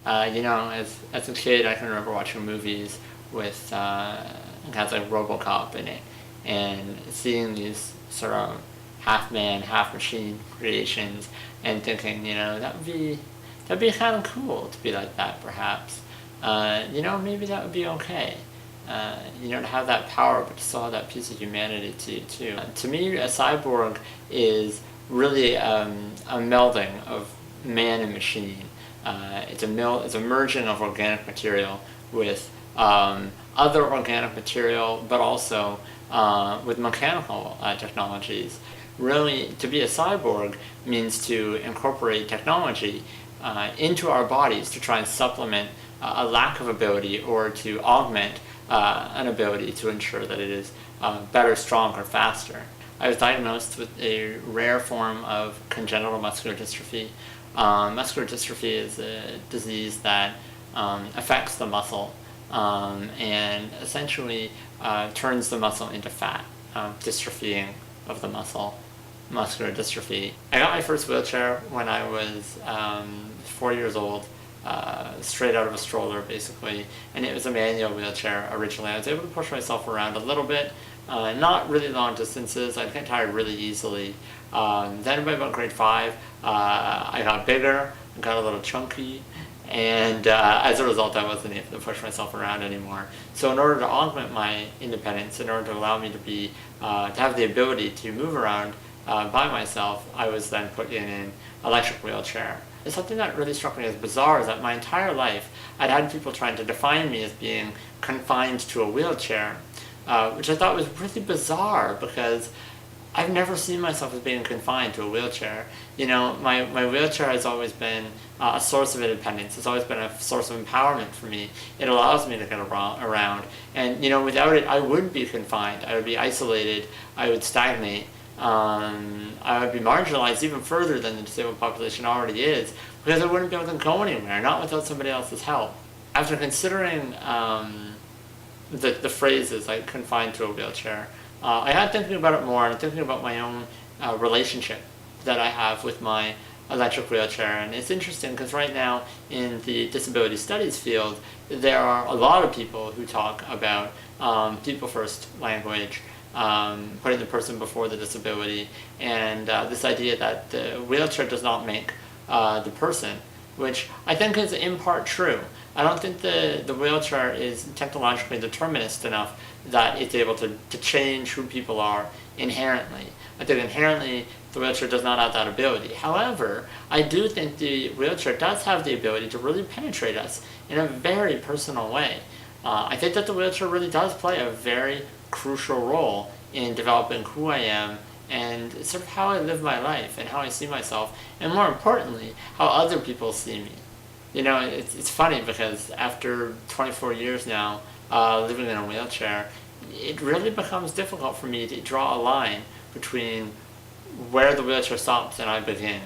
As a kid, I can remember watching movies with guys like RoboCop in it, and seeing these sort of half man, half machine creations, and thinking, that'd be kind of cool to be like that, perhaps. Maybe that would be okay. To have that power, but to still have that piece of humanity to you too. To me, a cyborg is really a melding of man and machine. It's a merging of organic material with other organic material, but also with mechanical technologies. Really, to be a cyborg means to incorporate technology into our bodies to try and supplement a lack of ability or to augment an ability to ensure that it is better, stronger, faster. I was diagnosed with a rare form of congenital muscular dystrophy. Muscular dystrophy is a disease that affects the muscle and essentially turns the muscle into fat, dystrophying of the muscle, muscular dystrophy. I got my first wheelchair when I was 4 years old. Straight out of a stroller, basically, and it was a manual wheelchair originally. I was able to push myself around a little bit, not really long distances. I get tired really easily. Then by about grade 5, I got bigger, got a little chunky, and as a result, I wasn't able to push myself around anymore. So in order to augment my independence, in order to allow me to have the ability to move around by myself, I was then put in an electric wheelchair. Something that really struck me as bizarre is that my entire life I'd had people trying to define me as being confined to a wheelchair, which I thought was really bizarre because I've never seen myself as being confined to a wheelchair. My wheelchair has always been a source of independence. It's always been a source of empowerment for me. It allows me to get around. And, without it, I would be confined. I would be isolated. I would stagnate. I would be marginalized even further than the disabled population already is because I wouldn't be able to go anywhere, not without somebody else's help. After considering the phrases like confined to a wheelchair, I got thinking about it more and thinking about my own relationship that I have with my electric wheelchair. And it's interesting because right now in the disability studies field, there are a lot of people who talk about people first language, putting the person before the disability, and this idea that the wheelchair does not make the person, which I think is in part true. I don't think the wheelchair is technologically determinist enough that it's able to change who people are inherently. I think inherently the wheelchair does not have that ability. However, I do think the wheelchair does have the ability to really penetrate us in a very personal way. I think that the wheelchair really does play a very crucial role in developing who I am and sort of how I live my life and how I see myself, and more importantly, how other people see me. It's funny because after 24 years now living in a wheelchair, it really becomes difficult for me to draw a line between where the wheelchair stops and I begin.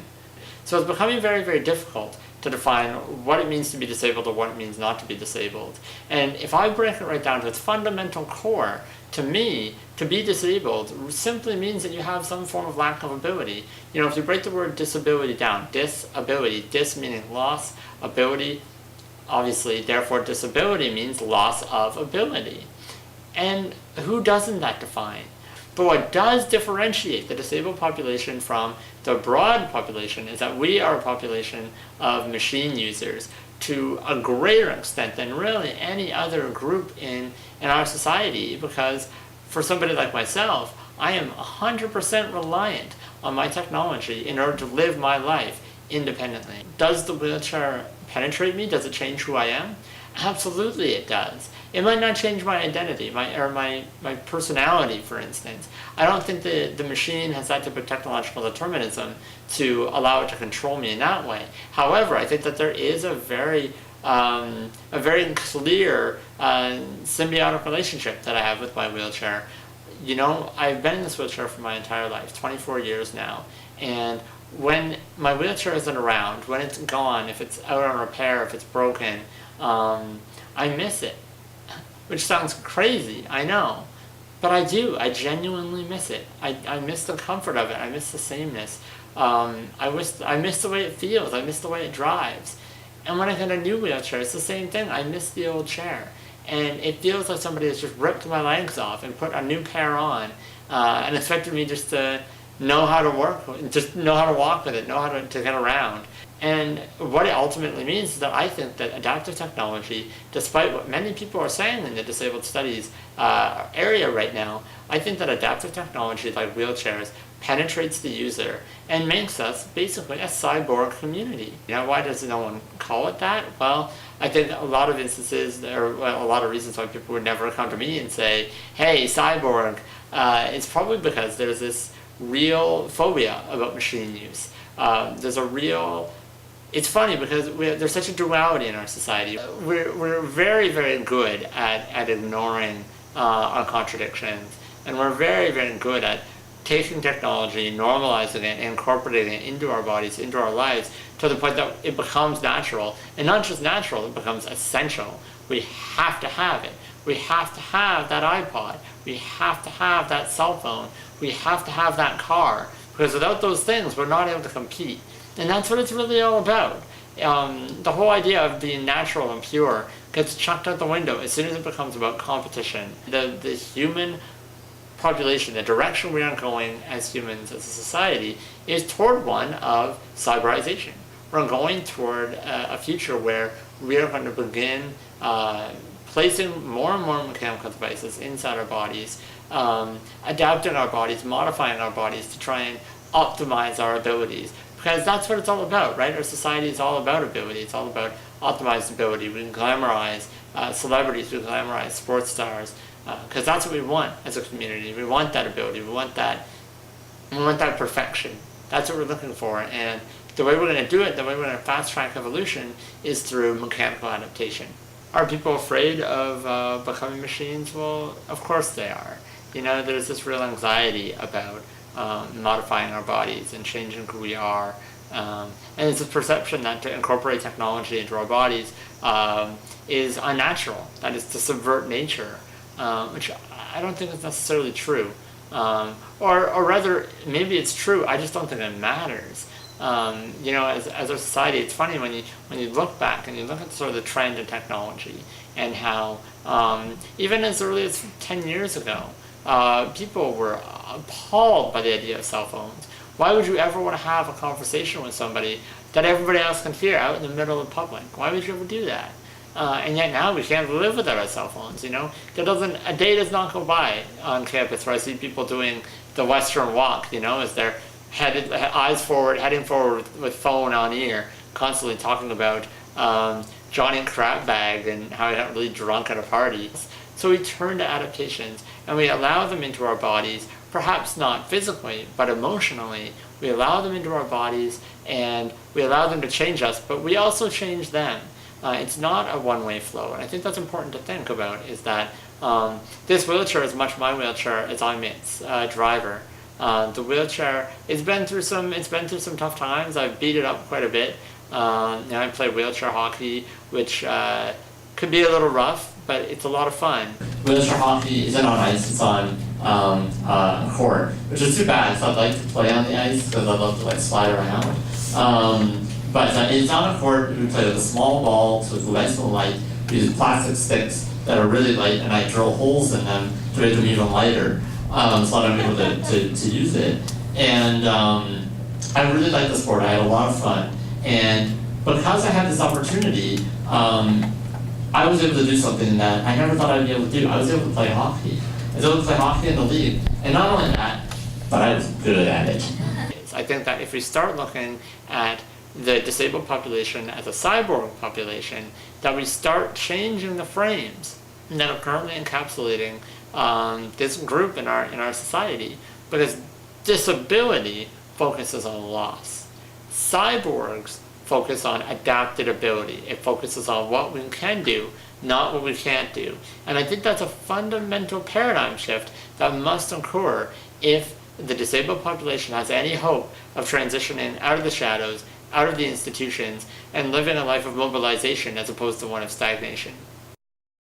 So it's becoming very, very difficult to define what it means to be disabled or what it means not to be disabled. And if I break it right down to its fundamental core, to me, to be disabled simply means that you have some form of lack of ability. If you break the word disability down, disability, dis meaning loss, ability, obviously, therefore disability means loss of ability. And who doesn't that define? But what does differentiate the disabled population from the broad population is that we are a population of machine users to a greater extent than really any other group in our society, because for somebody like myself, I am 100% reliant on my technology in order to live my life independently. Does the wheelchair penetrate me? Does it change who I am? Absolutely it does. It might not change my identity, my personality, for instance. I don't think the machine has that type of technological determinism to allow it to control me in that way. However, I think that there is a very clear symbiotic relationship that I have with my wheelchair. I've been in this wheelchair for my entire life, 24 years now, and when my wheelchair isn't around, when it's gone, if it's out on repair, if it's broken, I miss it. Which sounds crazy, I know. But I do. I genuinely miss it. I miss the comfort of it. I miss the sameness. I miss the way it feels. I miss the way it drives. And when I get a new wheelchair, it's the same thing. I miss the old chair. And it feels like somebody has just ripped my legs off and put a new pair on, and expected me just to know how to work, just know how to walk with it, know how to get around. And what it ultimately means is that I think that adaptive technology, despite what many people are saying in the disabled studies area right now, I think that adaptive technology like wheelchairs penetrates the user and makes us basically a cyborg community. Why does no one call it that? Well, I think a lot of instances, or a lot of reasons why people would never come to me and say, hey, cyborg, it's probably because there's this real phobia about machine use. There's a real... It's funny because there's such a duality in our society. We're very, very good at ignoring our contradictions, and we're very, very good at taking technology, normalizing it, incorporating it into our bodies, into our lives, to the point that it becomes natural. And not just natural, it becomes essential. We have to have it. We have to have that iPod. We have to have that cell phone. We have to have that car. Because without those things, we're not able to compete. And that's what it's really all about. The whole idea of being natural and pure gets chucked out the window as soon as it becomes about competition. The human population, the direction we are going as humans, as a society, is toward one of cyberization. We're going toward a future where we are going to begin placing more and more mechanical devices inside our bodies, adapting our bodies, modifying our bodies to try and optimize our abilities. Because that's what it's all about, right? Our society is all about ability. It's all about optimized ability. We can glamorize celebrities, we glamorize sports stars, because that's what we want as a community. We want that ability. We want that perfection. That's what we're looking for. And the way we're going to do it, the way we're going to fast-track evolution, is through mechanical adaptation. Are people afraid of becoming machines? Well, of course they are. There's this real anxiety about modifying our bodies and changing who we are. And it's a perception that to incorporate technology into our bodies is unnatural, that is to subvert nature, which I don't think is necessarily true. Or rather, maybe it's true, I just don't think it matters. As a society, it's funny when you look back and you look at sort of the trend in technology and how even as early as 10 years ago, people were appalled by the idea of cell phones. Why would you ever want to have a conversation with somebody that everybody else can hear out in the middle of public? Why would you ever do that? And yet now we can't live without our cell phones. A day does not go by on campus where I see people doing the Western walk, as they're heading forward with phone on ear, constantly talking about Johnny Crapbag and how he got really drunk at a party. So we turn to adaptations and we allow them into our bodies, perhaps not physically, but emotionally. We allow them into our bodies and we allow them to change us, but we also change them. It's not a one-way flow, and I think that's important to think about, is that this wheelchair is much my wheelchair as I'm its driver. The wheelchair, it's been through some tough times. I've beat it up quite a bit. I play wheelchair hockey, which could be a little rough, but it's a lot of fun. Wheelchair hockey isn't on ice, it's on a court, which is too bad, so I'd like to play on the ice because I'd love to slide around. But it's on a court. We play with a small ball, so it's nice and light. We use plastic sticks that are really light, and I drill holes in them to make them even lighter, so I'm able to use it. And I really like the sport. I had a lot of fun. And because I had this opportunity, I was able to do something that I never thought I'd be able to do. I was able to play hockey. I was able to play hockey in the league. And not only that, but I was good at it. I think that if we start looking at the disabled population as a cyborg population, that we start changing the frames that are currently encapsulating this group in our society. Because disability focuses on loss. Cyborgs focus on adapted ability. It focuses on what we can do, not what we can't do. And I think that's a fundamental paradigm shift that must occur if the disabled population has any hope of transitioning out of the shadows, out of the institutions, and living a life of mobilization as opposed to one of stagnation.